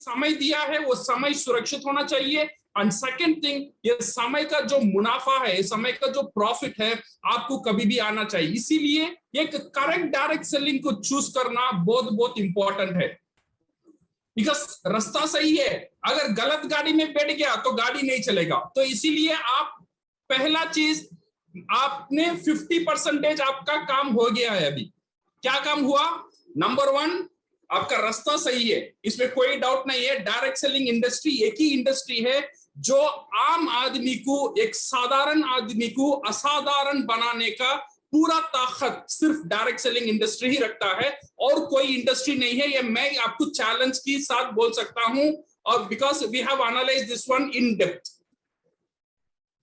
समय दिया है वो समय सुरक्षित होना चाहिए। एंड सेकंड थिंग, ये समय का जो मुनाफा है, समय का जो प्रॉफिट है, आपको कभी भी आना चाहिए। इसीलिए एक करेक्ट डायरेक्ट सेलिंग को चूज करना बहुत बहुत इंपॉर्टेंट है। बिकॉज रास्ता सही है, अगर गलत गाड़ी में बैठ गया तो गाड़ी नहीं चलेगा। तो इसीलिए आप पहला चीज, आपने 50% आपका काम हो गया है। अभी क्या काम हुआ? नंबर 1, आपका रास्ता सही है, इसमें कोई डाउट नहीं है। डायरेक्ट सेलिंग इंडस्ट्री एक ही इंडस्ट्री है जो आम आदमी को, एक साधारण आदमी को असाधारण बनाने का पूरा ताकत सिर्फ डायरेक्ट सेलिंग इंडस्ट्री ही रखता है, और कोई इंडस्ट्री नहीं है। ये मैं आपको चैलेंज के साथ बोल सकता हूं, और because we have analysed this one in depth.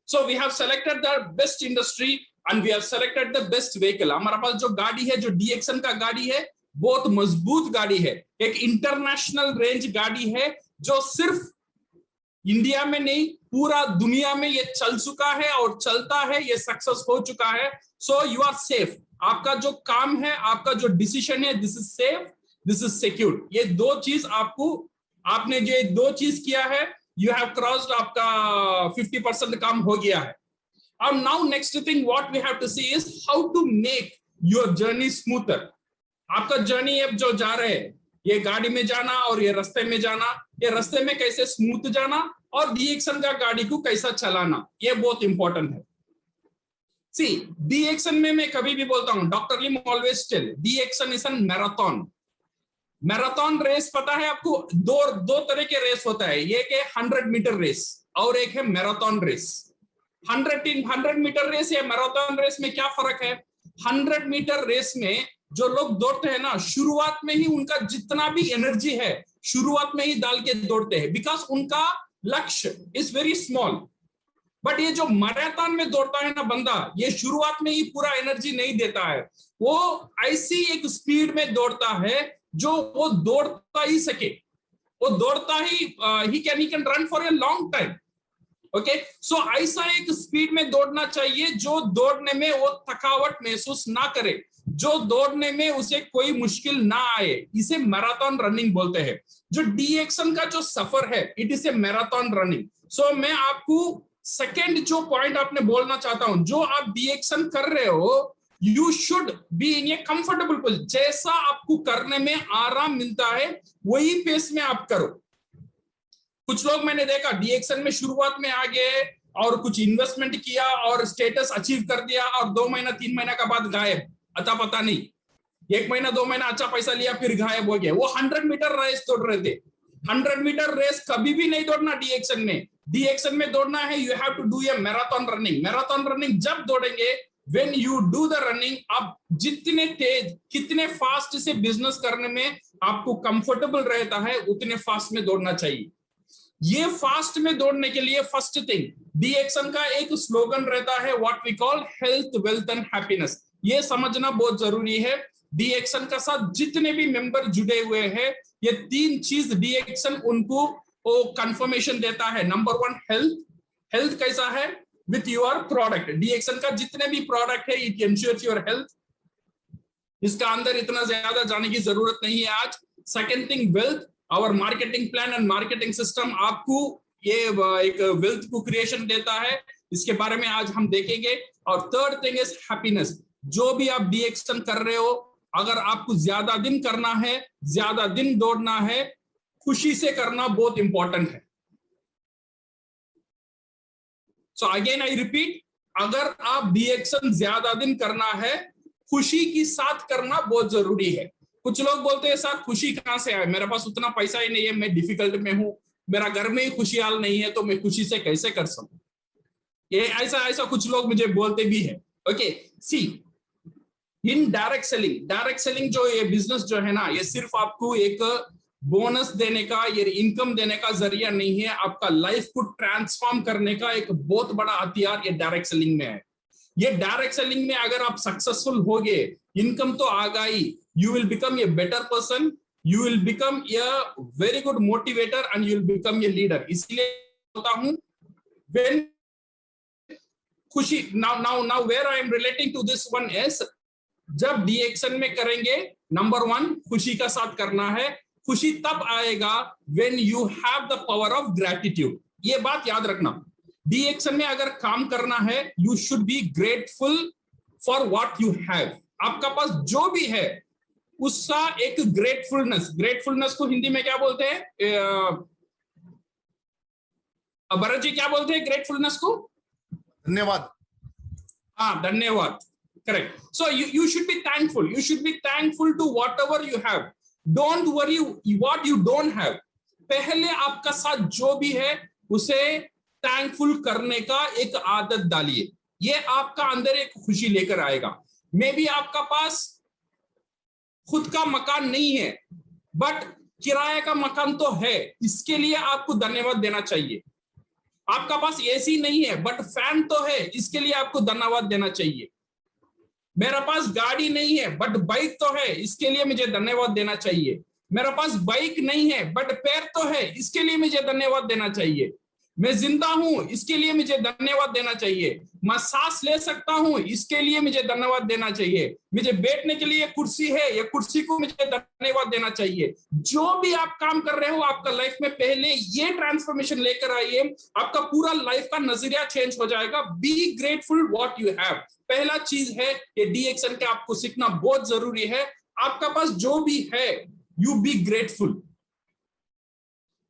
So we have selected the best industry and we have selected the best vehicle. हमारे पास जो गाड़ी है, जो डीएक्सन का गाड़ी है, बहुत मजबूत गाड़ी है, एक इंटरनेशनल रेंज गाड़ी है, जो सिर्फ इंडिया में नहीं पूरा दुनिया में ये चल चुका है और चलता है, ये सक्सेस हो चुका है। So you are safe. आपका जो काम है, आपका जो डिसीजन है, this is safe, this is secure. ये दो चीज आपको, आपने जो दो चीज किया है, यू हैव क्रॉस्ड, आपका 50% काम हो गया है। अब now next thing what we have to see is how to make your journey smoother. आपका जर्नी अब जो जा रहे हैं, ये गाड़ी में जाना और ये रास्ते में जाना, ये रास्ते में कैसे स्मूथ जाना और डीएक्सन का गाड़ी को कैसा चलाना, ये बहुत इंपॉर्टेंट है। सी डीएक्सन में मैं कभी भी बोलता हूं, डॉक्टर लिम ऑलवेज टेल डीएक्सन is an marathon. Marathon race पता है आपको? दो तरह के रेस होता है, एक है 100 मीटर रेस और एक है मैराथन रेस। 100 मीटर रेस या मैराथन रेस में क्या फर्क है? 100 मीटर रेस में जो लोग दौड़ते हैं ना, शुरुआत में ही उनका जितना भी एनर्जी है शुरुआत में ही डाल के दौड़ते हैं, बिकॉज उनका लक्ष्य इज वेरी स्मॉल। बट ये जो मैराथन में दौड़ता है ना बंदा, ये शुरुआत में ही पूरा एनर्जी नहीं देता है, वो ऐसी एक स्पीड में दौड़ता है जो वो दौड़ता ही सके, वो दौड़ता he can run for a long time. Okay, so ऐसा एक स्पीड में दौड़ना चाहिए जो दौड़ने में वो थकावट महसूस ना करे, जो दौड़ने में उसे कोई मुश्किल ना आए, इसे मैराथन रनिंग बोलते हैं। जो डीएक्सन का जो सफर है, it is a marathon running. So मैं आपको सेकंड जो पॉइंट आपने बोलना चाहता हूं, जो आप डीएक्सन कर रहे हो, you should be in A comfortable position. जैसा आपको करने में आराम मिलता है वही पेस में आप करो। कुछ लोग मैंने देखा डीएक्सन में शुरुआत में आ गए और कुछ इन्वेस्टमेंट किया और स्टेटस अचीव कर दिया और 2 महीना 3 महीना का बाद गायब, अता पता नहीं। 1 महीना 2 महीना अच्छा पैसा लिया फिर गायब हो गया। वो 100 मीटर रेस दौड़ रहे थे। 100 मीटर रेस कभी भी नहीं दौड़ना डीएक्सन में। डीएक्सन में दौड़ना है, you have to do a marathon running. Marathon running जब दौड़ेंगे, when you do the running, आप जितने तेज, कितने फास्ट से बिजनेस करने में आपको कंफर्टेबल रहता है, उतने फास्ट में दौड़ना चाहिए। ये फास्ट में दौड़ने के लिए फर्स्ट थिंग, डीएक्सन का एक स्लोगन रहता है, what we call health, wealth and happiness. ये समझना बहुत जरूरी है। डीएक्सन का साथ जितने भी मेंबर जुड़े हुए हैं, ये 3 चीज डीएक्सन उनको वो कंफर्मेशन देता है। Number 1 health. हेल्थ कैसा है? With your product. डीएक्सन का जितने भी प्रोडक्ट है, इट एंश्योर्स योर हेल्थ। इसका अंदर इतना ज्यादा जाने की जरूरत नहीं है आज। Second thing wealth. Our marketing plan and marketing system आपको ये एक वेल्थ को क्रिएशन देता है, इसके बारे में आज हम देखेंगे। और थर्ड थिंग इज हैप्पीनेस। जो भी आप डीएक्सन कर रहे हो, अगर आपको ज्यादा दिन करना है, ज्यादा दिन दौड़ना है, खुशी से करना बहुत इंपॉर्टेंट है। सो अगेन आई रिपीट, अगर आप डीएक्सन ज्यादा दिन करना है, खुशी के साथ करना बहुत जरूरी है। कुछ लोग बोलते हैं सर खुशी कहां से आए, मेरे पास उतना पैसा ही नहीं है, मैं डिफिकल्ट में हूं, मेरा घर में ही खुशहाल नहीं है, तो मैं खुशी से कैसे कर सकूं? ये ऐसा कुछ लोग मुझे बोलते भी है। Okay, see in direct selling जो ये बिजनेस जो है ना, ये सिर्फ आपको एक बोनस देने का, ये इनकम देने का जरिया नहीं है, आपका लाइफ को ट्रांसफॉर्म करने का एक बहुत बड़ा हथियार ये डायरेक्ट सेलिंग में है। ये डायरेक्ट सेलिंग में अगर आप सक्सेसफुल हो गए, इनकम तो आ गई, you will become a better person, you will become a very good motivator and you will become a leader। इसलिए बोलता हूं when खुशी now where I am relating to this one is, जब डीएक्सन में करेंगे, नंबर 1 खुशी का साथ करना है, खुशी तब आएगा when you have the power of gratitude. ये बात याद रखना, डी एक्शन में अगर काम करना है, you should be grateful for what you have. आपका पास जो भी है उसका एक ग्रेटफुलनेस, ग्रेटफुलनेस को हिंदी में क्या बोलते हैं भरत जी, क्या बोलते हैं ग्रेटफुलनेस को? धन्यवाद। हाँ, धन्यवाद, correct. So you should be thankful, you should be thankful to whatever you have, don't worry what you don't have। पहले आपका साथ जो भी है उसे थैंकफुल करने का एक आदत डालिए, ये आपका अंदर एक खुशी लेकर आएगा। मे बी आपका पास खुद का मकान नहीं है, बट किराए का मकान तो है, इसके लिए आपको धन्यवाद देना चाहिए। आपका पास एसी नहीं है बट फैन तो है, इसके लिए आपको धन्यवाद देना चाहिए। मेरा पास गाड़ी नहीं है बट बाइक तो है, इसके लिए मुझे धन्यवाद देना चाहिए। मेरा पास बाइक नहीं है बट पैर तो है, इसके लिए मुझे धन्यवाद देना चाहिए। मैं जिंदा हूं, इसके लिए मुझे धन्यवाद देना चाहिए। मैं सांस ले सकता हूं, इसके लिए मुझे धन्यवाद देना चाहिए। मुझे बैठने के लिए कुर्सी है, ये कुर्सी को मुझे धन्यवाद देना चाहिए। जो भी आप काम कर रहे हो आपका लाइफ में, पहले ये ट्रांसफॉर्मेशन लेकर आइए, आपका पूरा लाइफ का नजरिया चेंज हो जाएगा। Be grateful what you have, पहला चीज है ये डी एक्शन के आपको सीखना बहुत जरूरी है। आपका पास जो भी है यू बी ग्रेटफुल।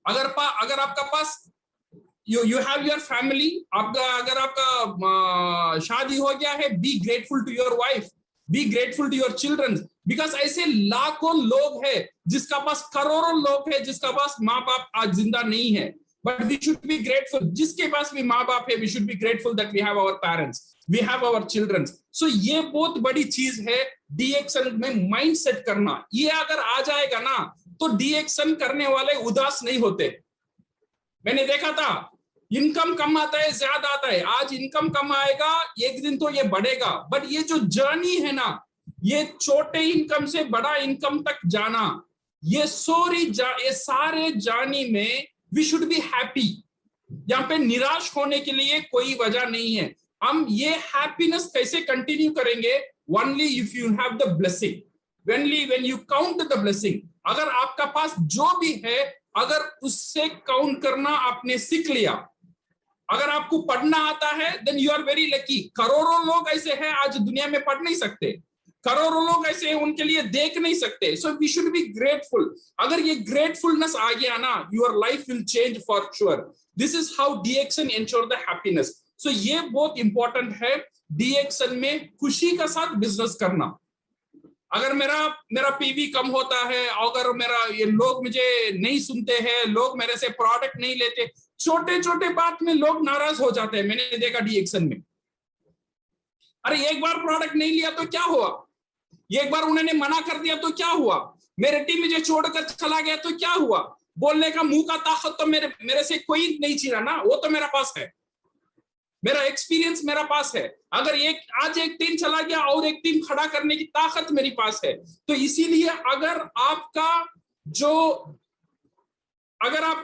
अगर आपका पास you have your family, अगर आपका शादी हो गया है, be grateful to your wife, be grateful to your children, because ऐसे लाखों लोग हैं जिसका पास, करोड़ों लोग हैं जिसका पास माँ बाप आज जिंदा नहीं है, but we should be grateful। जिसके पास भी माँ बाप है, we should be grateful that we have our parents, we have our children। so ये बहुत बड़ी चीज है डी एक्शन में माइंड सेट करना। ये अगर आ जाएगा ना तो डी एक्शन करने वाले उदास नहीं होते। मैंने देखा था इनकम कम आता है, ज्यादा आता है, आज इनकम कम आएगा, एक दिन तो ये बढ़ेगा, बट ये जो जर्नी है ना, ये छोटे इनकम से बड़ा इनकम तक जाना, ये सारे जर्नी में वी शुड बी हैप्पी। यहाँ पे निराश होने के लिए कोई वजह नहीं है। हम ये हैप्पीनेस कैसे कंटिन्यू करेंगे? Only if you have the blessing, when you count the blessing. अगर आपका पास जो भी है, अगर उससे काउंट करना आपने सीख लिया, अगर आपको पढ़ना आता है then you are very lucky. करोड़ों लोग ऐसे हैं आज दुनिया में पढ़ नहीं सकते, करोड़ों लोग ऐसे हैं उनके लिए देख नहीं सकते। So we should be grateful. अगर ये ग्रेटफुलनेस आ गया ना, your life will change for sure. This is how the action ensure the happiness. So ये बहुत इंपॉर्टेंट है डी एक्शन में खुशी का साथ बिजनेस करना। अगर मेरा पीवी कम होता है, अगर ये लोग मुझे नहीं सुनते हैं, लोग मेरे से प्रोडक्ट नहीं लेते, छोटे छोटे बात में लोग नाराज हो जाते हैं। मैंने देखा डी एक्शन में, अरे एक बार प्रोडक्ट नहीं लिया तो क्या हुआ, एक बार उन्होंने मना कर दिया तो क्या हुआ, मेरे टीम मुझे छोड़कर चला गया तो क्या हुआ। बोलने का मुंह का ताकत तो मेरे से कोई नहीं छीना ना, वो तो मेरा पास है, मेरा एक्सपीरियंस मेरा पास है। अगर आज एक टीम चला गया और एक टीम खड़ा करने की ताकत मेरे पास है। तो इसीलिए अगर आपका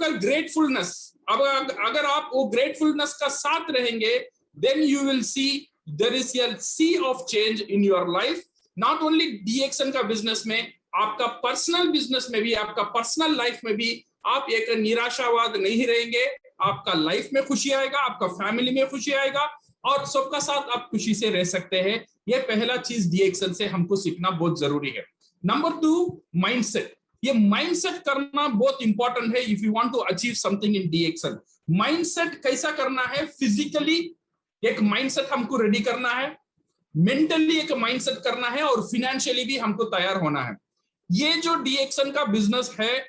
ग्रेटफुलनेस, अगर आप वो ग्रेटफुलनेस का साथ रहेंगे, then you will see there is a sea of change in your life. Not only DXN का बिजनेस में, आपका पर्सनल बिजनेस में भी, आपका पर्सनल लाइफ में भी आप एक निराशावाद नहीं रहेंगे। आपका लाइफ में खुशी आएगा, आपका फैमिली में खुशी आएगा, और सबका साथ आप खुशी से रह सकते हैं। ये पहला चीज डी एक्शन से हमको सीखना बहुत जरूरी है। Number 2, mindset. ये माइंडसेट करना बहुत इंपॉर्टेंट है if you want to achieve something in DXN. Mindset कैसा करना है? फिजिकली एक माइंडसेट हमको रेडी करना है, मेंटली एक माइंडसेट करना है, और फिनेंशियली भी हमको तैयार होना है। ये जो डी एक्शन का बिजनेस है,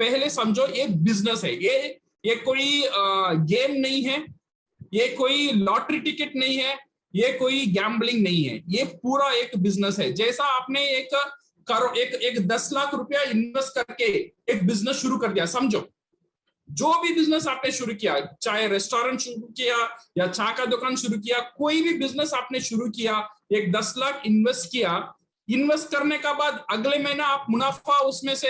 पहले समझो ये बिजनेस है, ये कोई गेम नहीं है, ये कोई लॉटरी टिकट नहीं है, ये कोई गैम्बलिंग नहीं है, ये पूरा एक बिजनेस है। जैसा आपने एक 10 लाख रुपया इन्वेस्ट करके एक बिजनेस शुरू कर दिया, समझो जो भी बिजनेस आपने शुरू किया, चाहे रेस्टोरेंट शुरू किया या चाय का दुकान शुरू किया, कोई भी बिजनेस आपने शुरू किया, एक 10 लाख इन्वेस्ट किया, इन्वेस्ट करने का बाद अगले महीना आप मुनाफा उसमें से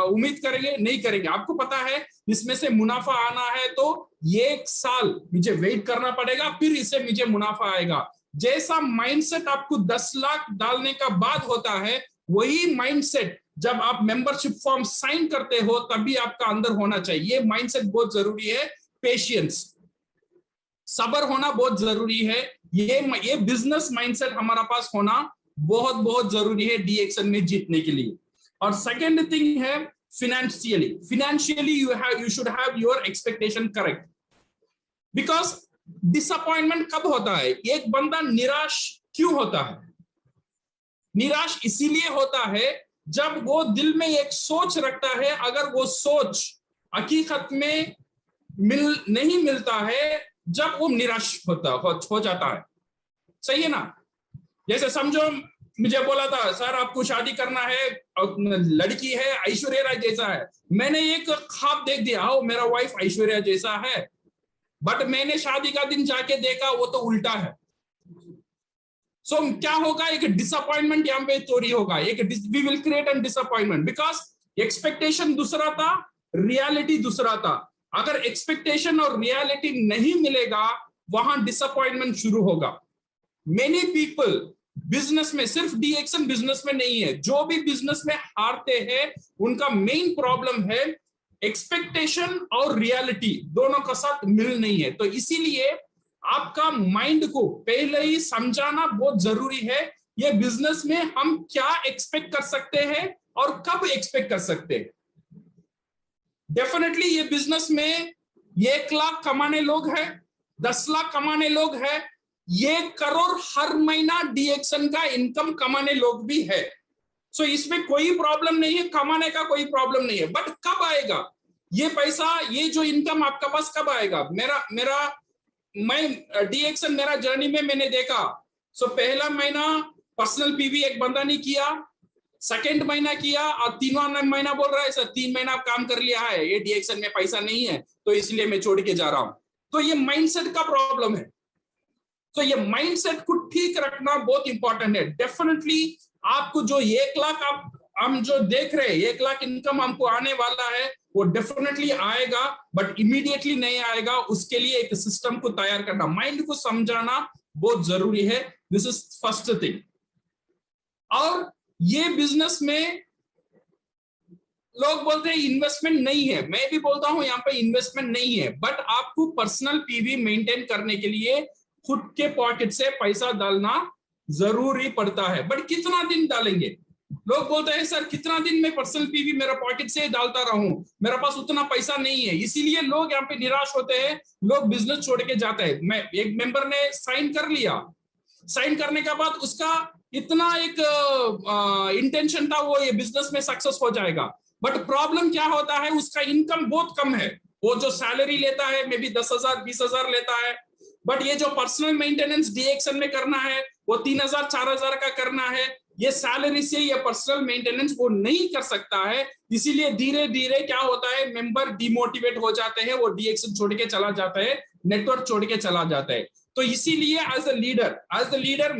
उम्मीद करेंगे? नहीं करेंगे। आपको पता है इसमें से मुनाफा आना है तो 1 साल मुझे वेट करना पड़ेगा, फिर इससे मुझे मुनाफा आएगा। जैसा माइंडसेट आपको 10 लाख डालने का बाद होता है, वही माइंडसेट जब आप मेंबरशिप फॉर्म साइन करते हो तभी आपका अंदर होना चाहिए। ये माइंडसेट बहुत जरूरी है। पेशेंस, सब्र होना बहुत जरूरी है। ये बिजनेस माइंडसेट हमारा पास होना बहुत बहुत जरूरी है डीएक्सन में जीतने के लिए। और सेकंड थिंग है financially you should have your expectation correct. Because disappointment कब होता है? एक बंदा निराश क्यों होता है? निराश इसीलिए होता है जब वो दिल में एक सोच रखता है, अगर वो सोच हकीकत में नहीं मिलता है, जब वो निराश हो जाता है। सही है ना? जैसे समझो मुझे बोला था सर आपको शादी करना है, लड़की है ऐश्वर्या राय जैसा है। मैंने एक ख्वाब देख दिया, हो मेरा वाइफ ऐश्वर्या जैसा है, बट मैंने शादी का दिन जाके देखा वो तो उल्टा है। सो क्या होगा? एक डिसअपॉइंटमेंट यहाँ पे चोरी होगा। We will create an disappointment because expectation दूसरा था, रियलिटी दूसरा था। अगर एक्सपेक्टेशन और रियलिटी नहीं मिलेगा, वहां डिसअपॉइंटमेंट शुरू होगा। मेनी पीपल बिजनेस में, सिर्फ डीएक्सन बिजनेस में नहीं है, जो भी बिजनेस में हारते हैं उनका मेन प्रॉब्लम है एक्सपेक्टेशन और रियलिटी दोनों का साथ मिल नहीं है। तो इसीलिए आपका माइंड को पहले ही समझाना बहुत जरूरी है। ये बिजनेस में हम क्या एक्सपेक्ट कर सकते हैं और कब एक्सपेक्ट कर सकते हैं। डेफिनेटली ये बिजनेस में 1 लाख कमाने लोग हैं, 10 लाख कमाने लोग हैं, 1 करोड़ हर महीना डीएक्सन का इनकम कमाने लोग भी है। सो इसमें कोई प्रॉब्लम नहीं है, कमाने का कोई प्रॉब्लम नहीं है। बट कब आएगा ये पैसा, ये जो इनकम आपका पास कब आएगा? मैं डीएक्सन मेरा जर्नी में मैंने देखा। सो पहला महीना पर्सनल पीवी एक बंदा ने किया, सेकेंड महीना किया, और तीनवां महीना बोल रहा है सर 3 महीना काम कर लिया है, ये डीएक्सन में पैसा नहीं है तो इसलिए मैं छोड़ के जा रहा हूं। तो ये माइंडसेट का प्रॉब्लम है। तो ये माइंडसेट को ठीक रखना बहुत इंपॉर्टेंट है। डेफिनेटली आपको जो 1 लाख हम जो देख रहे हैं, 1 लाख इनकम हमको आने वाला है, वो डेफिनेटली आएगा, बट इमीडिएटली नहीं आएगा। उसके लिए एक सिस्टम को तैयार करना, माइंड को समझाना बहुत जरूरी है। This is first thing. और ये बिजनेस में लोग बोलते हैं इन्वेस्टमेंट नहीं है, मैं भी बोलता हूं यहाँ पे इन्वेस्टमेंट नहीं है, बट आपको पर्सनल पीवी मेंटेन करने के लिए खुद के पॉकेट से पैसा डालना जरूरी पड़ता है। बट कितना दिन डालेंगे? लोग बोलते हैं सर कितना दिन में पर्सनल पीवी मेरा पॉकेट से डालता रहूं, मेरा पास उतना पैसा नहीं है। इसीलिए लोग यहाँ पे निराश होते हैं, लोग बिजनेस छोड़ के जाते हैं। मैं एक मेंबर ने साइन कर लिया, साइन करने के बाद उसका इतना एक इंटेंशन था वो ये बिजनेस में सक्सेस हो जाएगा, बट प्रॉब्लम क्या होता है, उसका इनकम बहुत कम है। वो जो सैलरी लेता है मे बी 10,000 20,000 लेता है, बट ये जो पर्सनल मेंटेनेंस डीएक्सन में करना है वो 3,000 4,000 का करना है। ये सैलरी से ये पर्सनल मेंटेनेंस वो नहीं कर सकता है। इसीलिए धीरे धीरे क्या होता है, मेंबर डिमोटिवेट हो जाते हैं, वो डीएक्सन छोड़ के चला जाता है, नेटवर्क छोड़ के चला जाता है। तो इसीलिए एज अ लीडर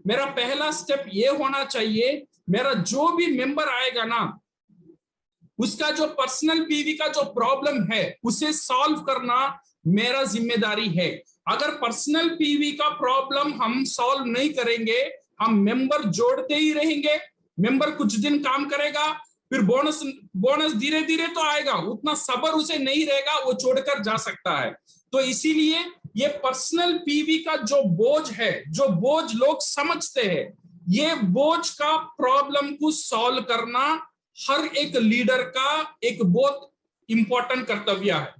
मेरा पहला स्टेप ये होना चाहिए, मेरा जो भी मेंबर आएगा ना, उसका जो पर्सनल पीवी का जो प्रॉब्लम है उसे सॉल्व करना मेरा जिम्मेदारी है। अगर पर्सनल पीवी का प्रॉब्लम हम सॉल्व नहीं करेंगे, हम मेंबर जोड़ते ही रहेंगे। मेंबर कुछ दिन काम करेगा, फिर बोनस धीरे धीरे तो आएगा, उतना सब्र उसे नहीं रहेगा, वो छोड़कर जा सकता है। तो इसीलिए ये पर्सनल पीवी का जो बोझ है, जो बोझ लोग समझते हैं, ये बोझ का प्रॉब्लम को सॉल्व करना हर एक लीडर का एक बहुत इंपॉर्टेंट कर्तव्य है।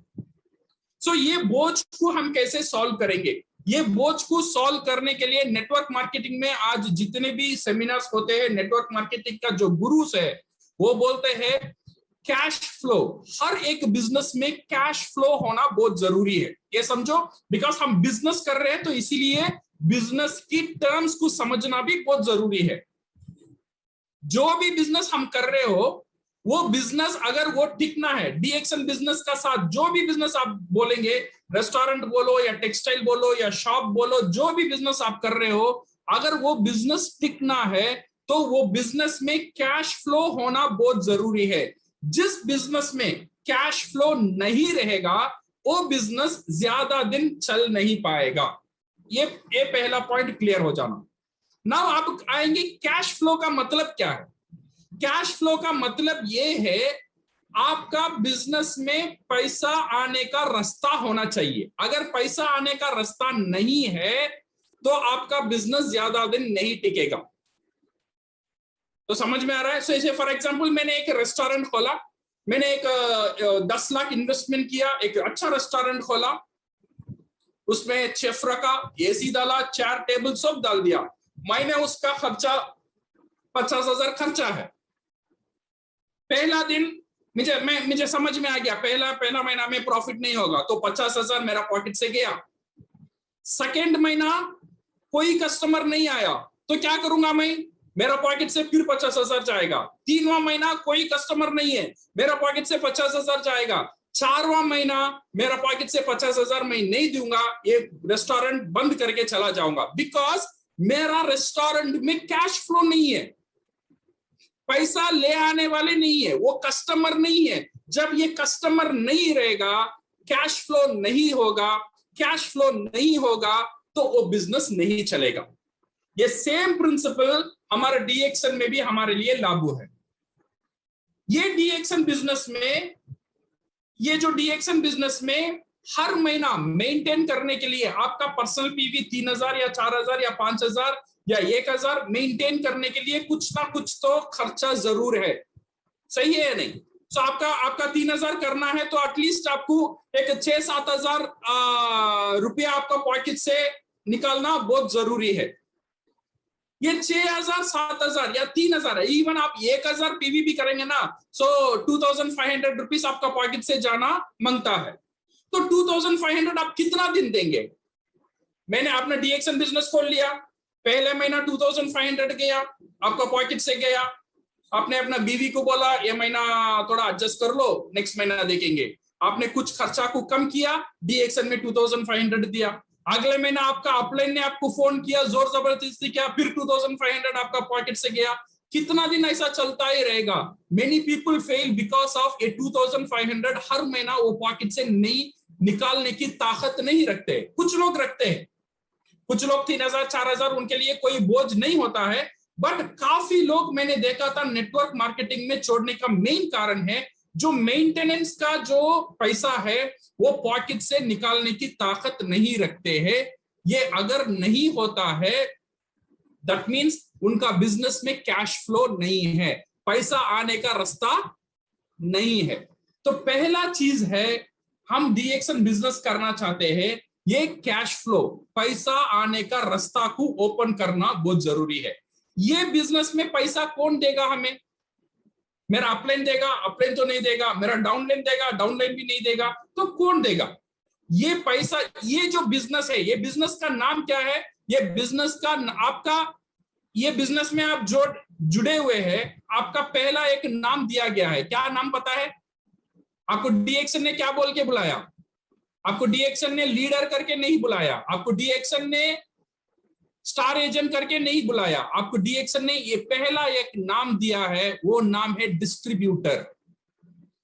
सो ये बोझ को हम कैसे सॉल्व करेंगे? ये बोझ को सॉल्व करने के लिए नेटवर्क मार्केटिंग में आज जितने भी सेमिनार्स होते हैं, नेटवर्क मार्केटिंग का जो गुरुस है वो बोलते हैं कैश फ्लो। हर एक बिजनेस में कैश फ्लो होना बहुत जरूरी है, ये समझो। बिकॉज हम बिजनेस कर रहे हैं तो इसीलिए बिजनेस की टर्म्स को समझना भी बहुत जरूरी है। जो भी बिजनेस हम कर रहे हो, वो बिजनेस अगर वो टिकना है, डीएक्सन बिजनेस का साथ जो भी बिजनेस आप बोलेंगे, रेस्टोरेंट बोलो या टेक्सटाइल बोलो या शॉप बोलो, जो भी बिजनेस आप कर रहे हो, अगर वो बिजनेस टिकना है तो वो बिजनेस में कैश फ्लो होना बहुत जरूरी है। जिस बिजनेस में कैश फ्लो नहीं रहेगा वो बिजनेस ज्यादा दिन चल नहीं पाएगा। ये पहला पॉइंट क्लियर हो जाना। नाउ आप आएंगे कैश फ्लो का मतलब क्या है। कैश फ्लो का मतलब ये है आपका बिजनेस में पैसा आने का रास्ता होना चाहिए। अगर पैसा आने का रास्ता नहीं है तो आपका बिजनेस ज्यादा दिन नहीं टिकेगा। तो समझ में आ रहा है? सो इसे फॉर एग्जांपल मैंने एक रेस्टोरेंट खोला, मैंने एक 10 लाख इन्वेस्टमेंट किया, एक अच्छा रेस्टोरेंट खोला, उसमें शेफ रखा, एसी डाला, 4 टेबल सब डाल दिया, महीने उसका खर्चा 50,000 खर्चा है। पहला दिन मुझे समझ में आ गया पहला महीना में प्रॉफिट नहीं होगा, तो 50,000 मेरा पॉकेट से गया। सेकेंड महीना कोई कस्टमर नहीं आया तो क्या करूंगा मैं? मेरा पॉकेट से फिर 50,000 जाएगा। 3वां महीना कोई कस्टमर नहीं है, मेरा पॉकेट से 50,000 जाएगा। 4वां महीना मेरा पॉकेट से 50,000 मैं नहीं दूंगा, ये रेस्टोरेंट बंद करके चला जाऊंगा, बिकॉज मेरा रेस्टोरेंट में कैश फ्लो नहीं है, पैसा ले आने वाले नहीं है, वो कस्टमर नहीं है। जब ये कस्टमर नहीं रहेगा, कैश फ्लो नहीं होगा, कैश फ्लो नहीं होगा तो वो बिजनेस नहीं चलेगा। ये सेम प्रिंसिपल हमारे डीएक्सन में भी हमारे लिए लागू है। ये डीएक्सन बिजनेस में, ये जो डीएक्सन बिजनेस में हर महीना मेंटेन करने के लिए आपका पर्सनल पीवी 3,000 या 4,000 या 5,000 या 1,000 मेंटेन करने के लिए कुछ ना कुछ तो खर्चा जरूर है। सही है या नहीं? तो आपका 3,000 करना है तो एटलीस्ट आपको एक 6-7,000 रुपया आपका पॉकेट से निकालना बहुत जरूरी है। ये 6,000, 7,000 या 3,000 है, इवन आप 1,000 पीवी भी करेंगे ना, सो 2,500 रुपीज आपका पॉकेट से जाना मांगता है। तो 2,500 आप कितना दिन देंगे? मैंने अपना डीएक्सन बिजनेस खोल लिया, पहले महीना 2,500 गया, आपका पॉकेट से गया। आपने अपना बीवी को बोला ये महीना थोड़ा एडजस्ट कर लो, नेक्स्ट महीना देखेंगे। आपने कुछ खर्चा को कम किया, डीएक्सन में 2,500 दिया। अगले महीना आपका अपलाइन ने आपको फोन किया, जोर जबरदस्ती किया, फिर 2,500 आपका पॉकेट से गया। कितना दिन ऐसा चलता ही रहेगा? Many people fail because of ये 2,500 हर महीना वो पॉकेट से नहीं निकालने की ताकत नहीं रखते। कुछ लोग रखते हैं, कुछ लोग 3,000, 4,000 उनके लिए कोई बोझ नहीं होता है, बट काफी लोग मैंने देखा था नेटवर्क मार्केटिंग में छोड़ने का मेन कारण है जो मेंटेनेंस का जो पैसा है वो पॉकेट से निकालने की ताकत नहीं रखते हैं। ये अगर नहीं होता है दैट मींस उनका बिजनेस में कैश फ्लो नहीं है, पैसा आने का रास्ता नहीं है। तो पहला चीज है, हम डीएक्सन बिजनेस करना चाहते हैं, ये कैश फ्लो, पैसा आने का रास्ता को ओपन करना बहुत जरूरी है। ये बिजनेस में पैसा कौन देगा हमें? मेरा अपलाइन देगा? अपलाइन तो नहीं देगा। मेरा डाउनलाइन देगा? डाउनलाइन भी नहीं देगा। तो कौन देगा ये पैसा? ये जो बिजनेस है, ये बिजनेस का नाम क्या है? ये बिजनेस का आपका, ये बिजनेस में आप जुड़े हुए हैं, आपका पहला एक नाम दिया गया है। क्या नाम पता है आपको? डीएक्सन ने क्या बोल के बुलाया आपको? डीएक्सन ने लीडर करके नहीं बुलाया आपको, डीएक्सन ने स्टार एजेंट करके नहीं बुलाया आपको, डीएक्सन ने ये पहला एक नाम दिया है, वो नाम है डिस्ट्रीब्यूटर।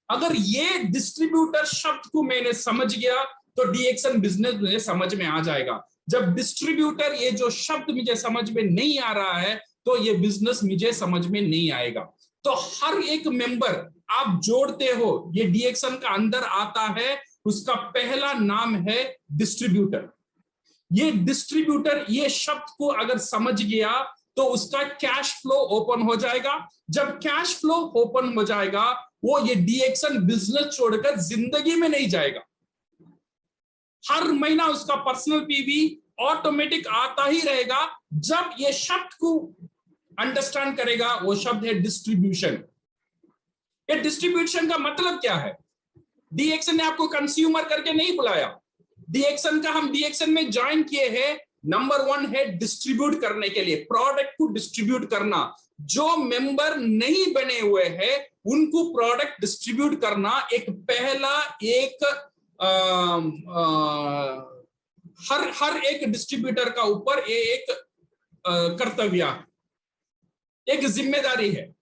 अगर ये डिस्ट्रीब्यूटर शब्द को मैंने समझ गया तो डीएक्सन बिजनेस मुझे समझ में आ जाएगा। जब डिस्ट्रीब्यूटर ये जो शब्द मुझे समझ में नहीं आ रहा है तो ये बिजनेस मुझे समझ में नहीं आएगा। तो हर एक मेंबर आप जोड़ते हो, ये डीएक्सन का अंदर आता है, उसका पहला नाम है डिस्ट्रीब्यूटर। ये डिस्ट्रीब्यूटर ये शब्द को अगर समझ गया तो उसका कैश फ्लो ओपन हो जाएगा। जब कैश फ्लो ओपन हो जाएगा वो ये डीएक्सन बिजनेस छोड़कर जिंदगी में नहीं जाएगा। हर महीना उसका पर्सनल पीवी ऑटोमेटिक आता ही रहेगा जब ये शब्द को अंडरस्टैंड करेगा। वो शब्द है डिस्ट्रीब्यूशन। ये डिस्ट्रीब्यूशन का मतलब क्या है? डीएक्सन ने आपको कंज्यूमर करके नहीं बुलाया। डीएक्सन का हम डीएक्सन में ज्वाइन किए हैं, नंबर 1 है डिस्ट्रीब्यूट करने के लिए, प्रोडक्ट को डिस्ट्रीब्यूट करना। जो मेंबर नहीं बने हुए हैं उनको प्रोडक्ट डिस्ट्रीब्यूट करना एक पहला एक हर एक डिस्ट्रीब्यूटर का ऊपर ये एक कर्तव्य, एक जिम्मेदारी है।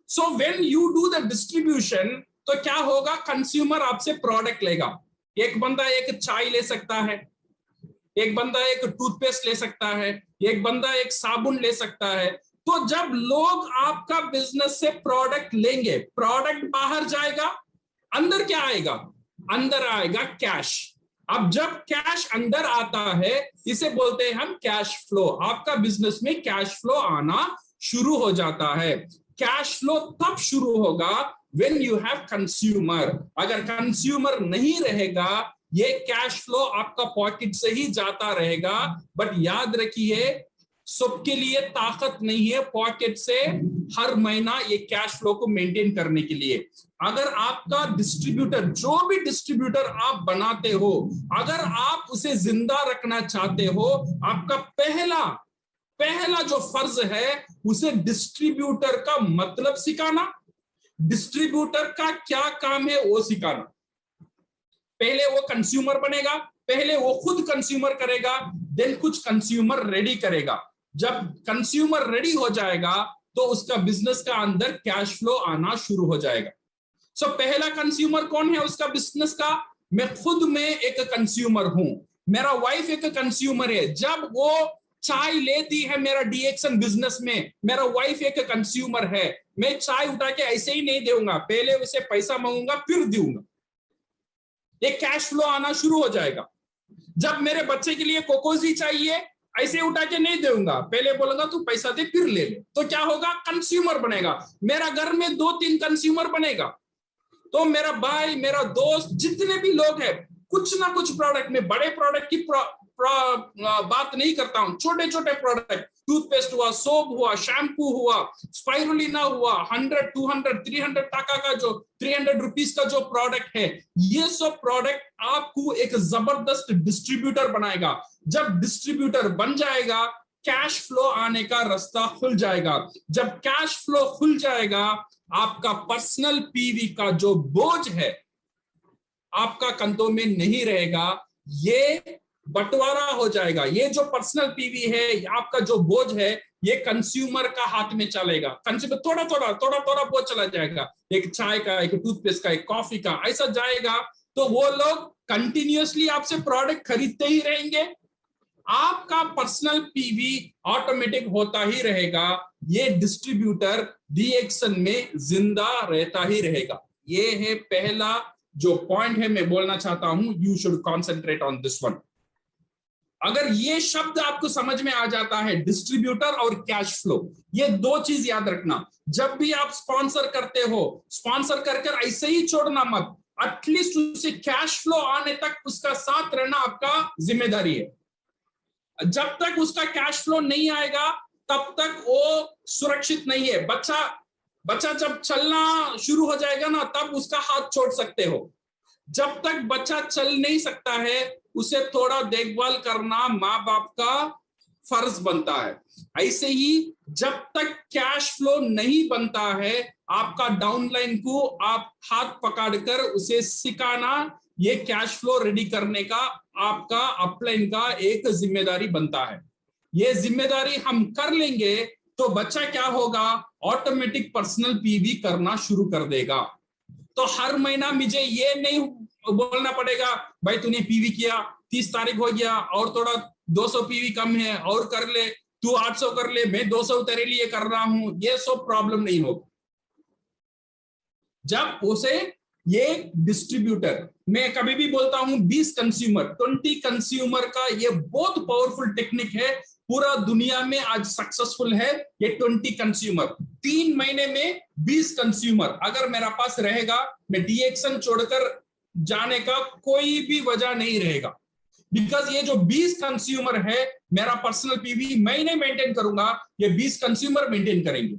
So when you do the distribution तो क्या होगा? कंज्यूमर आपसे प्रोडक्ट लेगा। एक बंदा एक चाय ले सकता है, एक बंदा एक टूथपेस्ट ले सकता है, एक बंदा एक साबुन ले सकता है, तो जब लोग आपका बिजनेस से प्रोडक्ट लेंगे, प्रोडक्ट बाहर जाएगा, अंदर क्या आएगा? अंदर आएगा कैश। अब जब कैश अंदर आता है, इसे बोलते हैं हम कैश फ्लो। आपका बिजनेस में कैश फ्लो आना शुरू हो जाता है। कैश फ्लो तब शुरू होगा when you have consumer। अगर कंज्यूमर नहीं रहेगा, ये कैश फ्लो आपका पॉकेट से ही जाता रहेगा। बट याद रखिए, सबके लिए ताकत नहीं है पॉकेट से हर महीना ये कैश फ्लो को मेंटेन करने के लिए। अगर आपका डिस्ट्रीब्यूटर, जो भी डिस्ट्रीब्यूटर आप बनाते हो, अगर आप उसे जिंदा रखना चाहते हो, आपका पहला जो फर्ज है, उसे डिस्ट्रीब्यूटर का मतलब सिखाना, डिस्ट्रीब्यूटर का क्या काम है वो सिखाना। पहले वो कंज्यूमर बनेगा, पहले वो खुद कंज्यूमर करेगा, देन कुछ कंज्यूमर रेडी करेगा। जब कंज्यूमर रेडी हो जाएगा तो उसका बिजनेस का अंदर कैश फ्लो आना शुरू हो जाएगा। सो पहला कंज्यूमर कौन है उसका बिजनेस का? मैं खुद में एक कंज्यूमर हूं, मेरा वाइफ एक कंज्यूमर है। जब वो चाय लेती है मेरा डीएक्सन बिजनेस में, मेरा वाइफ एक कंज्यूमर है। मैं चाय उठा के ऐसे ही नहीं दूंगा, पहले उसे पैसा मांगूंगा फिर दूंगा। एक कैश फ्लो आना शुरू हो जाएगा। जब मेरे बच्चे के लिए कोकोजी चाहिए, ऐसे उठा के नहीं दूंगा, पहले बोलूंगा तू पैसा दे फिर ले ले। तो क्या होगा? कंज्यूमर बनेगा। मेरा घर में 2-3 कंज्यूमर बनेगा, तो मेरा भाई, मेरा दोस्त, जितने भी लोग हैं, कुछ ना कुछ प्रोडक्ट में, बड़े प्रोडक्ट की बात नहीं करता हूं, छोटे छोटे प्रोडक्ट, टूथपेस्ट हुआ, सोप हुआ, शैम्पू हुआ, स्पाइरुलिना हुआ, 100, 200, 300 टका का जो 300 रुपीस का जो प्रोडक्ट है, ये सब प्रोडक्ट आपको एक जबरदस्त डिस्ट्रीब्यूटर बनाएगा। जब डिस्ट्रीब्यूटर बन जाएगा, कैश फ्लो आने का रास्ता खुल जाएगा। जब कैश फ्लो खुल जाएगा, आपका पर्सनल पीवी का जो बोझ है आपका कंधों में नहीं रहेगा, ये बंटवारा हो जाएगा। ये जो पर्सनल पीवी है, आपका जो बोझ है, ये कंज्यूमर का हाथ में चलेगा। कंज्यूमर थोड़ा थोड़ा बोझ चला जाएगा, एक चाय का, एक टूथपेस्ट का, एक कॉफी का, ऐसा जाएगा। तो वो लोग कंटिन्यूअसली आपसे प्रोडक्ट खरीदते ही रहेंगे, आपका पर्सनल पीवी ऑटोमेटिक होता ही रहेगा। ये डिस्ट्रीब्यूटर डीएक्सन में जिंदा रहता ही रहेगा। ये है पहला जो पॉइंट है, मैं बोलना चाहता हूं, you should concentrate on this one. अगर ये शब्द आपको समझ में आ जाता है, डिस्ट्रीब्यूटर और कैश फ्लो, ये दो चीज याद रखना। जब भी आप स्पॉन्सर करते हो, स्पॉन्सर कर ऐसे ही छोड़ना मत, एटलीस्ट उसे कैश फ्लो आने तक उसका साथ रहना आपका जिम्मेदारी है। जब तक उसका कैश फ्लो नहीं आएगा, तब तक वो सुरक्षित नहीं है। बच्चा जब चलना शुरू हो जाएगा ना, तब उसका हाथ छोड़ सकते हो। जब तक बच्चा चल नहीं सकता है, उसे थोड़ा देखभाल करना माँ बाप का फर्ज बनता है। ऐसे ही जब तक कैश फ्लो नहीं बनता है, आपका डाउनलाइन को आप हाथ पकड़कर उसे सिखाना, ये कैश फ्लो रेडी करने का आपका अपलाइन का एक जिम्मेदारी बनता है। ये जिम्मेदारी हम कर लेंगे तो बच्चा क्या होगा, ऑटोमेटिक पर्सनल पीवी करना शुरू कर देगा। तो हर महीना मुझे ये नहीं बोलना पड़ेगा, भाई तूने पीवी किया, 30 तारीख हो गया और थोड़ा 200 पीवी कम है और कर ले, तू 800 कर ले, मैं 200 तेरे लिए कर रहा हूं। ये सब प्रॉब्लम नहीं होगा। जब उसे ये डिस्ट्रीब्यूटर, मैं कभी भी बोलता हूं 20 कंज्यूमर 20 कंज्यूमर का ये बहुत पावरफुल टेक्निक है, पूरा दुनिया में आज सक्सेसफुल है ये 20 कंज्यूमर। 3 महीने में 20 कंज्यूमर अगर मेरा पास रहेगा, मैं डीएक्सन छोड़कर जाने का कोई भी वजह नहीं रहेगा। बिकॉज ये जो 20 कंज्यूमर है, मेरा पर्सनल पीवी मैं नहीं मेंटेन करूंगा, ये 20 कंज्यूमर मेंटेन करेंगे।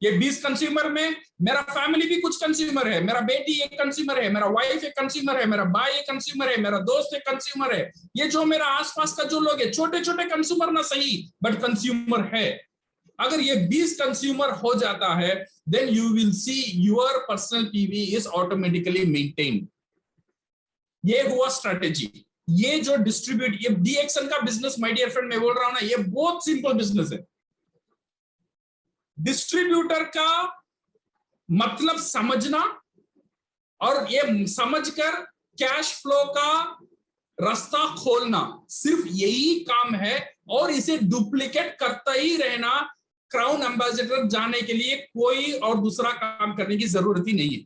ये 20 कंज्यूमर में मेरा फैमिली भी कुछ कंज्यूमर है, मेरा बेटी एक कंज्यूमर है, मेरा वाइफ एक कंज्यूमर है, मेरा भाई एक कंज्यूमर है, मेरा दोस्त एक कंज्यूमर है। ये जो मेरा आसपास का जो लोग है, छोटे छोटे कंज्यूमर ना सही, बट कंज्यूमर है। अगर ये 20 कंज्यूमर हो जाता है, then you will see your personal PV is automatically maintained. ये हुआ स्ट्रेटेजी। ये जो डिस्ट्रीब्यूट, ये डीएक्सन का बिजनेस, माय डियर फ्रेंड, मैं बोल रहा हूं ना, ये बहुत सिंपल बिजनेस है। डिस्ट्रीब्यूटर का मतलब समझना और ये समझकर कैश फ्लो का रास्ता खोलना, सिर्फ यही काम है। और इसे डुप्लीकेट करता ही रहना, क्राउन एम्बेसडर जाने के लिए कोई और दूसरा काम करने की जरूरत ही नहीं है।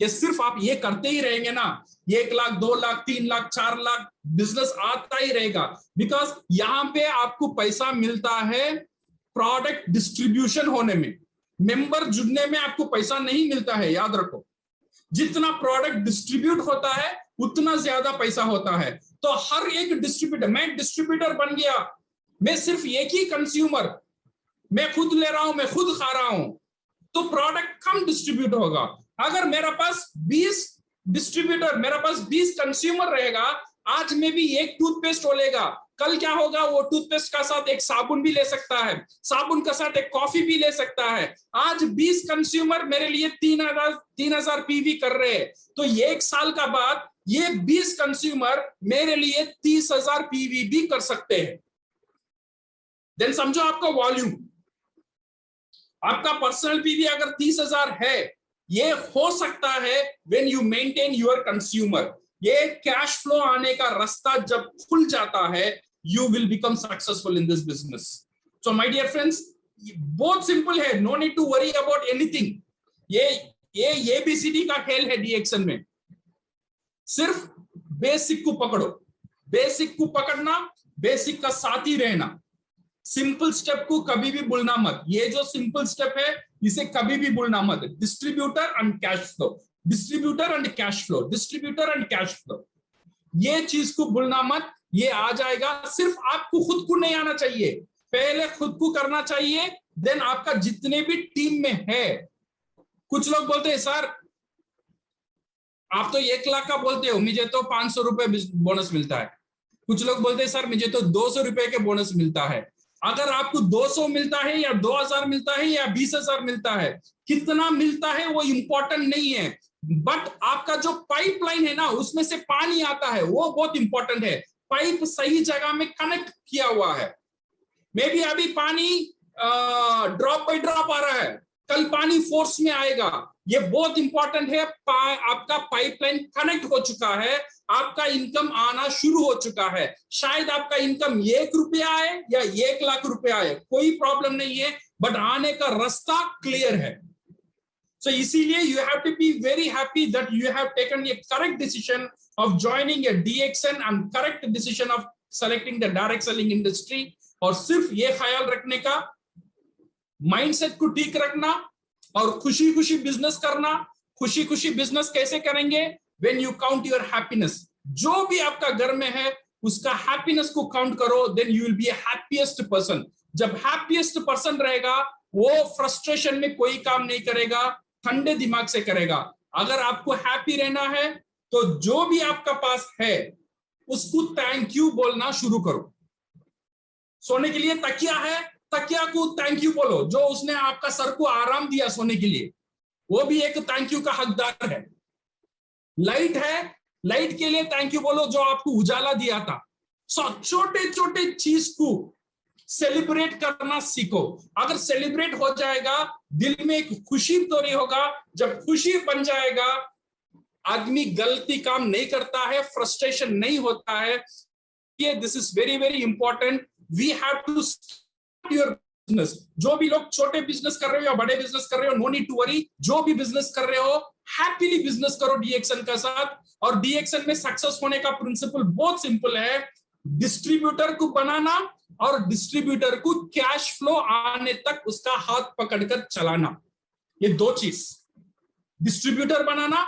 ये सिर्फ आप ये करते ही रहेंगे ना, 1 लाख 2 लाख 3 लाख 4 लाख बिजनेस आता ही रहेगा। बिकॉज यहां पे आपको पैसा मिलता है प्रोडक्ट डिस्ट्रीब्यूशन होने में, मेंबर जुड़ने में आपको पैसा नहीं मिलता है, याद रखो। जितना प्रोडक्ट डिस्ट्रीब्यूट होता है उतना ज्यादा पैसा होता है। तो हर एक डिस्ट्रीब्यूटर, मैं डिस्ट्रीब्यूटर बन गया, मैं सिर्फ एक ही कंज्यूमर, मैं खुद ले रहा हूं, मैं खुद खा रहा हूं, तो प्रोडक्ट कम डिस्ट्रीब्यूट होगा। अगर मेरे पास 20 डिस्ट्रीब्यूटर, मेरे पास 20 कंज्यूमर रहेगा, आज में भी एक टूथपेस्ट होलेगा, कल क्या होगा, वो टूथपेस्ट का साथ एक साबुन भी ले सकता है, साबुन का साथ एक कॉफी भी ले सकता है। आज 20 कंज्यूमर मेरे लिए 3000 पीवी कर रहे हैं, तो 1 साल का बाद ये 20 कंज्यूमर मेरे लिए 30,000 पीवी भी कर सकते हैं। देन समझो आपका वॉल्यूम, आपका पर्सनल पीवी अगर 30,000 है, ये हो सकता है when you maintain your consumer. ये कैश फ्लो आने का रास्ता जब खुल जाता है, you will become successful in this business. So my dear friends, बहुत सिंपल है, no need to worry about anything. ये ABCD का खेल है DXN में। सिर्फ बेसिक को पकड़ो, बेसिक को पकड़ना, बेसिक का साथ ही रहना, सिंपल स्टेप को कभी भी भूलना मत। ये जो सिंपल स्टेप है इसे कभी भी भूलना मत। Distributor and cash flow, distributor and cash flow, distributor and cash flow, ये चीज को भूलना मत। ये आ जाएगा, सिर्फ आपको खुद को नहीं आना चाहिए, पहले खुद को करना चाहिए, देन आपका जितने भी टीम में है। कुछ लोग बोलते हैं सर आप तो 1 लाख का बोलते हो, मुझे तो 500 रुपए बोनस मिलता है। कुछ लोग बोलते हैं सर मुझे तो 200 रुपए के बोनस मिलता है। अगर आपको 200 मिलता है या 2000 मिलता है या 20,000 मिलता है, कितना मिलता है वो इंपॉर्टेंट नहीं है, बट आपका जो पाइपलाइन है ना, उसमें से पानी आता है, वो बहुत इंपॉर्टेंट है। पाइप सही जगह में कनेक्ट किया हुआ है। मे बी अभी पानी ड्रॉप बाय ड्रॉप आ रहा है, कल पानी फोर्स में आएगा, ये बहुत इंपॉर्टेंट है। आपका पाइपलाइन कनेक्ट हो चुका है, आपका इनकम आना शुरू हो चुका है। शायद आपका इनकम 1 रुपया आए या 1 लाख रुपया आए, कोई प्रॉब्लम नहीं है, बट आने का रास्ता क्लियर है। So इसीलिए you have to be very happy that you have taken a correct decision of joining a DXN and correct decision of selecting the direct selling industry। और सिर्फ ये ख्याल रखने का, माइंडसेट को ठीक रखना और खुशी खुशी बिजनेस करना। खुशी खुशी बिजनेस कैसे करेंगे? When you count your happiness, जो भी आपका घर में है उसका हैप्पीनेस को काउंट करो, then you will be a happiest person। जब हैप्पीएस्ट पर्सन रहेगा वो फ्रस्ट्रेशन में कोई काम नहीं करेगा, ठंडे दिमाग से करेगा। अगर आपको हैप्पी रहना है तो जो भी आपका पास है उसको थैंक यू बोलना शुरू करो। सोने के लिए तकिया है, तकिया को थैंक यू बोलो, जो उसने आपका सर को आराम दिया सोने के लिए, वो भी एक थैंक यू का हकदार है। लाइट है, लाइट के लिए थैंक यू बोलो, जो आपको उजाला दिया था। सो छोटे छोटे चीज को सेलिब्रेट करना सीखो। अगर सेलिब्रेट हो जाएगा, दिल में एक खुशी तो नहीं होगा। जब खुशी बन जाएगा, आदमी गलती काम नहीं करता है, फ्रस्ट्रेशन नहीं होता है। ये this is very very important. We have to start your business. जो भी लोग छोटे बिजनेस कर रहे हो या बड़े बिजनेस कर रहे हो, नो नीड टू वरी। जो भी बिजनेस कर रहे हो, हैप्पीली बिजनेस करो DXN के साथ। और DXN में सक्सेस होने का प्रिंसिपल बहुत सिंपल है, डिस्ट्रीब्यूटर को बनाना और डिस्ट्रीब्यूटर को कैश फ्लो आने तक उसका हाथ पकड़कर चलाना। ये 2 चीज, डिस्ट्रीब्यूटर बनाना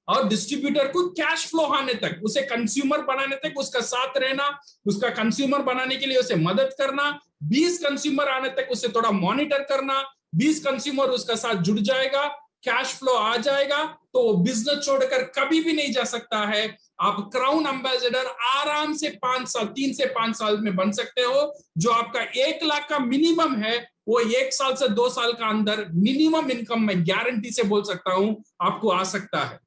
और डिस्ट्रीब्यूटर को कैश फ्लो आने तक, उसे कंज्यूमर बनाने तक उसका साथ रहना, उसका कंज्यूमर बनाने के लिए उसे मदद करना, 20 कंज्यूमर आने तक उसे थोड़ा मॉनिटर करना। 20 कंज्यूमर उसका साथ जुड़ जाएगा, कैश फ्लो आ जाएगा, तो वो बिजनेस छोड़कर कभी भी नहीं जा सकता है। आप क्राउन एम्बेसडर आराम से 5 साल, 3 से 5 साल में बन सकते हो। जो आपका 1 लाख का मिनिमम है, वो 1 साल से 2 साल का अंदर मिनिमम इनकम मैं गारंटी से बोल सकता हूं आपको आ सकता है।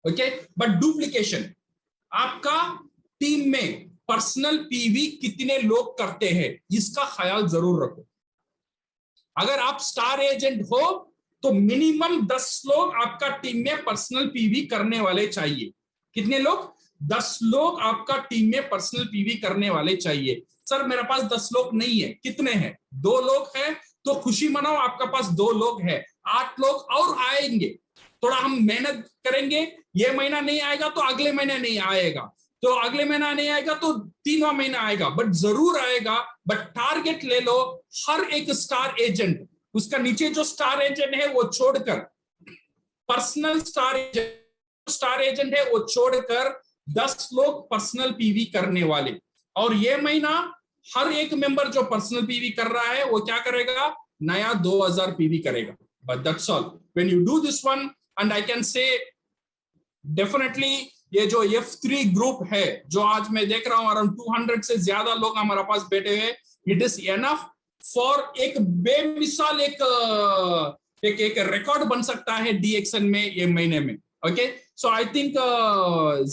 ओके, बट डुप्लीकेशन, आपका टीम में पर्सनल पीवी कितने लोग करते हैं, इसका ख्याल जरूर रखो। अगर आप स्टार एजेंट हो तो मिनिमम 10 लोग आपका टीम में पर्सनल पीवी करने वाले चाहिए। कितने लोग? 10 लोग आपका टीम में पर्सनल पीवी करने वाले चाहिए। सर मेरे पास 10 लोग नहीं है, कितने हैं? 2 लोग हैं, तो खुशी मनाओ, आपका पास 2 लोग है, 8 लोग और आएंगे। थोड़ा हम मेहनत करेंगे, ये महीना नहीं आएगा तो अगले महीने नहीं आएगा, तो अगले महीना नहीं आएगा तो 3वां महीना आएगा, बट जरूर आएगा। बट टारगेट ले लो, हर एक स्टार एजेंट, उसका नीचे जो स्टार एजेंट है वो छोड़कर, पर्सनल स्टार एजेंट है वो छोड़कर 10 लोग पर्सनल पीवी करने वाले। और ये महीना हर एक मेंबर जो पर्सनल पीवी कर रहा है वो क्या करेगा, नया 2000 पीवी करेगा। But that's all, when you do this one, and I can say definitely ये जो F3 ग्रुप है, जो आज मैं देख रहा हूं अराउंड 200 से ज्यादा लोग हमारे पास बैठे हुए, इट इज एनफ फॉर एक बेमिसाल एक रिकॉर्ड बन सकता है DXN में ये महीने में। ओके, सो आई थिंक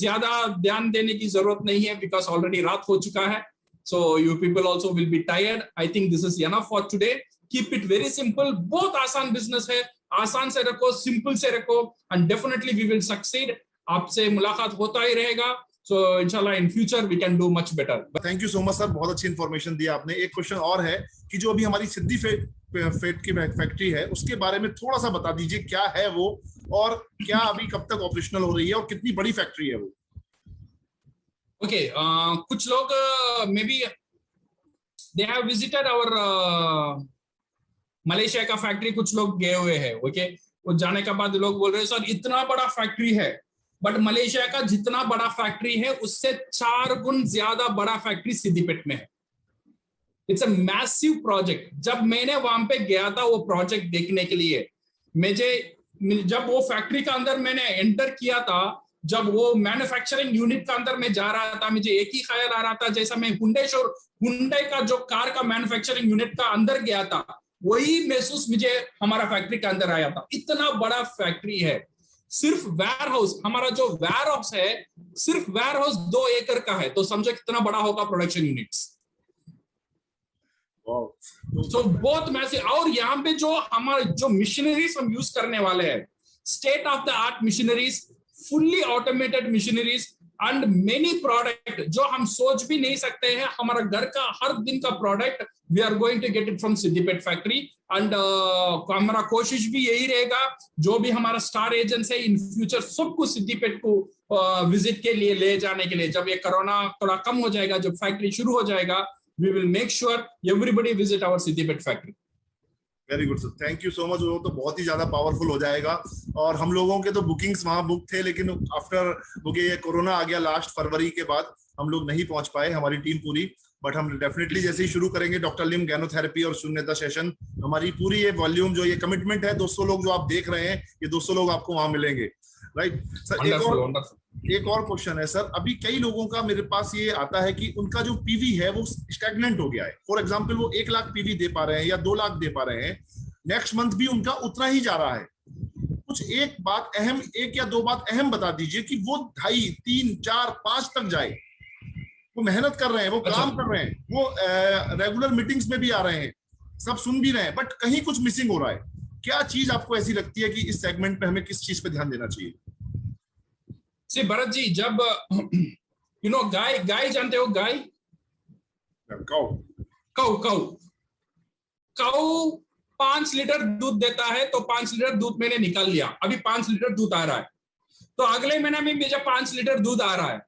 ज्यादा ध्यान देने की जरूरत नहीं है, बिकॉज ऑलरेडी रात हो चुका है। So you people also will be tired. I think this is enough for today. Keep it very simple, बहुत आसान बिजनेस है, आसान से रखो, सिंपल से रखो, and definitely we will succeed. आपसे मुलाकात होता ही रहेगा, सो इंशाल्लाह in future we can do much better. Thank you so much sir, बहुत अच्छी इन्फॉर्मेशन दी आपने। एक क्वेश्चन और है कि जो अभी हमारी सिद्धि फेट की फैक्ट्री है, उसके बारे में थोड़ा सा बता दीजिए, क्या है वो और क्या अभी कब तक ऑपरेशनल हो रही है और कितनी बड़ी फैक्ट्री है वो? ओके, कुछ लोग may be they have visited our Malaysia का फैक्ट्री, कुछ लोग गए हुए हैं। ओके, वो जाने के बाद लोग बोल रहे हैं सर इतना बड़ा फैक्ट्री है, बट मलेशिया का जितना बड़ा फैक्ट्री है उससे 4 गुना ज्यादा बड़ा फैक्ट्री सिद्दीपेट में है। It's a massive project. जब मैंने वहां पे गया था वो प्रोजेक्ट देखने के लिए, जब वो फैक्ट्री का अंदर मैंने एंटर किया था, जब वो मैन्युफैक्चरिंग यूनिट का अंदर मैं जा रहा था, मुझे एक ही ख्याल आ रहा था, जैसा मैं हुंडई का जो कार का मैन्युफैक्चरिंग यूनिट का अंदर गया था, वही महसूस मुझे हमारा फैक्ट्री का अंदर आया था। इतना बड़ा फैक्ट्री है। सिर्फ वेयर हाउस, हमारा जो वेयर हाउस है, सिर्फ वेयर हाउस 2 एकड़ का है, तो समझो कितना बड़ा होगा प्रोडक्शन यूनिट्स। तो बहुत मैसिव। और यहाँ पे जो हमारे जो मशीनरीज हम यूज करने वाले हैं, state of the art machineries, fully automated machineries, and many product जो हम सोच भी नहीं सकते हैं। हमारा घर का हर दिन का product we are going to get it from Siddipet factory. And हमारा कोशिश भी यही रहेगा, जो भी हमारा स्टार एजेंट्स है इन फ्यूचर सबको सिद्दीपेट को विजिट के लिए ले जाने के लिए, जब ये कोरोना थोड़ा कम हो जाएगा, जब फैक्ट्री शुरू हो जाएगा, we will make sure everybody visit our Siddipet factory. Very good sir, thank you so much. वो तो बहुत ही ज्यादा पावरफुल हो जाएगा। और हम लोगों के तो बुकिंग्स वहां बुक थे, लेकिन आफ्टर बुकिंग ये कोरोना आ गया लास्ट फरवरी के बाद, हम लोग नहीं पहुंच पाए, हमारी टीम पूरी। बट हम डेफिनेटली जैसे ही शुरू करेंगे डॉक्टर लिम गैनोथेरेपी और शून्यता सेशन, हमारी पूरी ये वॉल्यूम जो ये कमिटमेंट है, 200 लोग जो आप देख रहे हैं, ये 200 लोग आपको वहां मिलेंगे, राइट सर? एक और क्वेश्चन है सर, अभी कई लोगों का मेरे पास ये आता है कि उनका जो पीवी है वो स्टैग्नेंट हो गया है। फॉर एग्जांपल वो 1 लाख पीवी दे पा रहे हैं या 2 लाख दे पा रहे हैं, नेक्स्ट मंथ भी उनका उतना ही जा रहा है। कुछ एक या दो बात अहम बता दीजिए कि वो 2.5, 3, 4, 5 तक जाए। वो मेहनत कर रहे हैं, वो काम कर रहे हैं, वो रेगुलर मीटिंग्स में भी आ रहे हैं, सब सुन भी रहे हैं, बट कहीं कुछ मिसिंग हो रहा है। क्या चीज आपको ऐसी लगती है कि इस सेगमेंट पे हमें किस चीज पे ध्यान देना चाहिए? सी भरत जी, जब गाय जानते हो, गाय, काऊ 5 लीटर दूध देता है, तो 5 लीटर दूध मैंने निकाल लिया, अभी 5 लीटर दूध आ रहा है। तो अगले महीने में जब 5 लीटर दूध आ रहा है,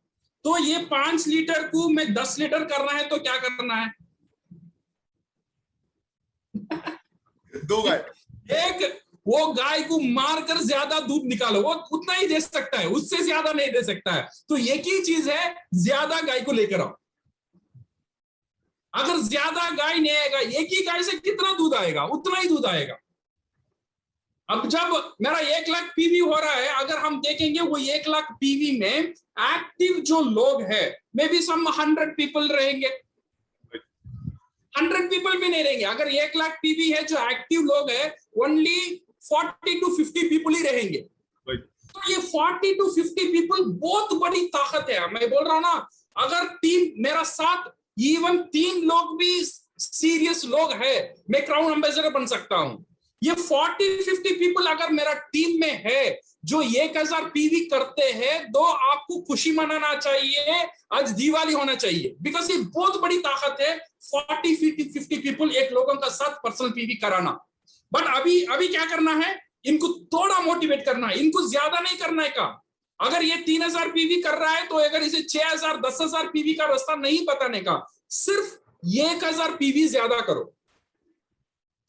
तो ये 5 लीटर को मैं 10 लीटर करना है, तो क्या करना है? 2 गाय, एक वो गाय को मारकर ज्यादा दूध निकालो, वो उतना ही दे सकता है, उससे ज्यादा नहीं दे सकता है। तो एक ही चीज है, ज्यादा गाय को लेकर आओ। अगर ज्यादा गाय नहीं आएगा, एक ही गाय से कितना दूध आएगा? उतना ही दूध आएगा। अब जब मेरा 1 लाख पीवी हो रहा है, अगर हम देखेंगे वो 1 लाख पीवी में एक्टिव जो लोग हैं, मे बी सम 100 पीपल रहेंगे, 100 पीपल भी नहीं रहेंगे। अगर 1 लाख पीवी है, जो एक्टिव लोग है, ओनली 40 to 50 पीपल ही रहेंगे। तो ये 40 to 50 पीपल बहुत बड़ी ताकत है। मैं बोल रहा हूं ना, अगर टीम मेरा साथ इवन 3 लोग भी सीरियस लोग है, मैं क्राउन एम्बेसडर बन सकता हूं। ये 40-50 पीपल अगर मेरा टीम में है जो 1000 पीवी करते हैं, तो आपको खुशी मनाना चाहिए, आज दिवाली होना चाहिए, बिकॉज ये बहुत बड़ी ताकत है 40-50 पीपल एक लोगों का साथ पर्सनल पीवी कराना। बट अभी क्या करना है, इनको थोड़ा मोटिवेट करना है, इनको ज्यादा नहीं करना है का। अगर ये 3000 पीवी कर रहा है तो अगर इसे 6000 10,000 पीवी का रास्ता नहीं बताने का, सिर्फ 1000 पीवी ज्यादा करो।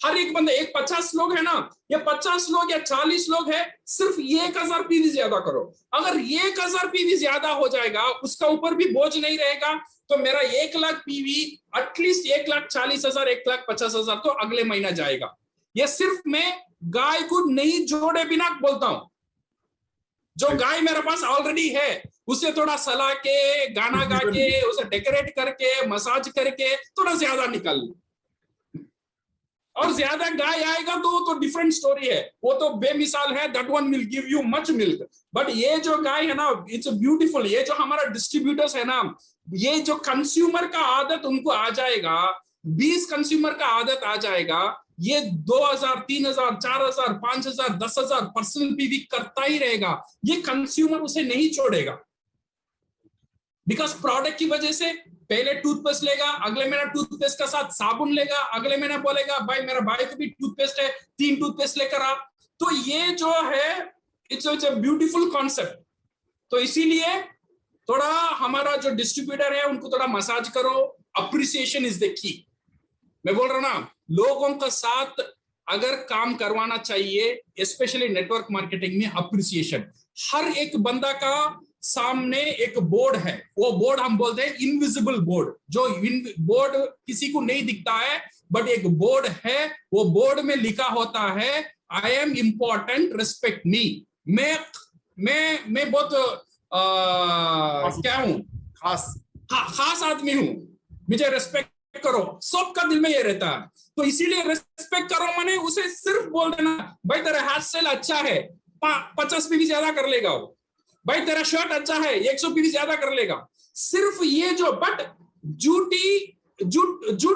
हर एक बंदे, एक 50 लोग है ना, या 50 लोग या 40 लोग है, सिर्फ 1000 पीवी ज्यादा करो। अगर 1000 पीवी ज्यादा हो जाएगा, उसका ऊपर भी बोझ नहीं रहेगा, तो मेरा 1 लाख पीवी एटलीस्ट 1,40,000 1,50,000 तो अगले महीना जाएगा। ये सिर्फ मैं गाय को नहीं जोड़े बिना बोलता हूं। जो गाय मेरे पास ऑलरेडी है उसे थोड़ा सला के, गाना गा के, उसे डेकोरेट करके, मसाज करके थोड़ा ज्यादा निकाल लो, और ज्यादा गाय आएगा तो डिफरेंट स्टोरी है, वो तो बेमिसाल है, that one will give you much milk. But ये जो गाय है ना, इट्स ब्यूटीफुल। ये जो हमारा डिस्ट्रीब्यूटर्स है ना, ये जो कंज्यूमर का आदत उनको आ जाएगा, 20 कंज्यूमर का आदत आ जाएगा, ये 2000 3000 4000 5000 10,000 पर्सनल पीवी करता ही रहेगा। ये कंज्यूमर उसे नहीं छोड़ेगा, बिकॉज प्रोडक्ट की वजह से पहले टूथपेस्ट लेगा, अगले महीना टूथपेस्ट का साथ साबुन लेगा, अगले महीना बोलेगा भाई मेरा भाई को भी टूथपेस्ट है, 3 टूथपेस्ट लेकर आ। तो ये जो है इट्स अ ब्यूटीफुल कॉन्सेप्ट। तो इसीलिए थोड़ा हमारा जो डिस्ट्रीब्यूटर है उनको थोड़ा मसाज करो, अप्रिसिएशन इज द की। मैं बोल रहा हूं ना, लोगों का साथ अगर काम करवाना चाहिए, स्पेशली नेटवर्क मार्केटिंग में, अप्रिसिएशन। हर एक बंदा का सामने एक बोर्ड है, वो बोर्ड हम बोलते हैं इनविजिबल बोर्ड। जो बोर्ड किसी को नहीं दिखता है, बट एक बोर्ड है, वो बोर्ड में लिखा होता है आई एम इंपॉर्टेंट, रिस्पेक्ट मी। मैं बहुत क्या हूं, खास आदमी हूं, मुझे रिस्पेक्ट करो, सबका दिल में ये रहता है। तो इसीलिए रिस्पेक्ट करो माने उसे सिर्फ बोल देना भाई तेरा हेयर स्टाइल अच्छा है, 50 पीवी ज्यादा कर लेगा वो, भाई तेरा शर्ट अच्छा है, 100 पीवी ज्यादा कर लेगा। सिर्फ ये जो, बट झूठ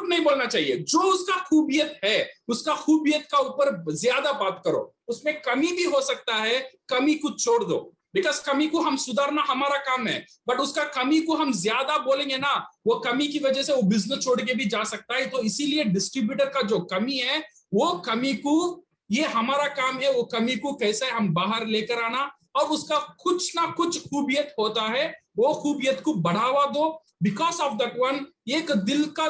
नहीं बोलना चाहिए। जो उसका खूबियत है, उसका खूबियत का ऊपर ज्यादा बात करो। उसमें कमी भी हो सकता है, कमी को छोड़ दो, बिकॉज कमी को हम सुधारना हमारा काम है। बट उसका कमी को हम ज्यादा बोलेंगे ना, वो कमी की वजह से वो बिजनेस छोड़ के भी जा सकता है। तो इसीलिए डिस्ट्रीब्यूटर का जो कमी है, वो कमी को, ये हमारा काम है, वो कमी को कैसे हम बाहर लेकर आना, और उसका कुछ ना कुछ खूबियत होता है, वो खूबियत को बढ़ावा दो। बिकॉज ऑफ दैट वन एक दिल का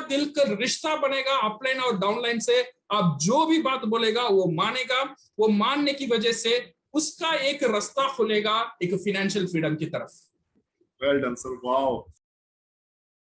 रिश्ता बनेगा अपलाइन और डाउनलाइन से। आप जो भी बात बोलेगा वो मानेगा, वो मानने की वजह से उसका एक रास्ता खुलेगा एक फाइनेंशियल फ्रीडम की तरफ। Well done sir, wow.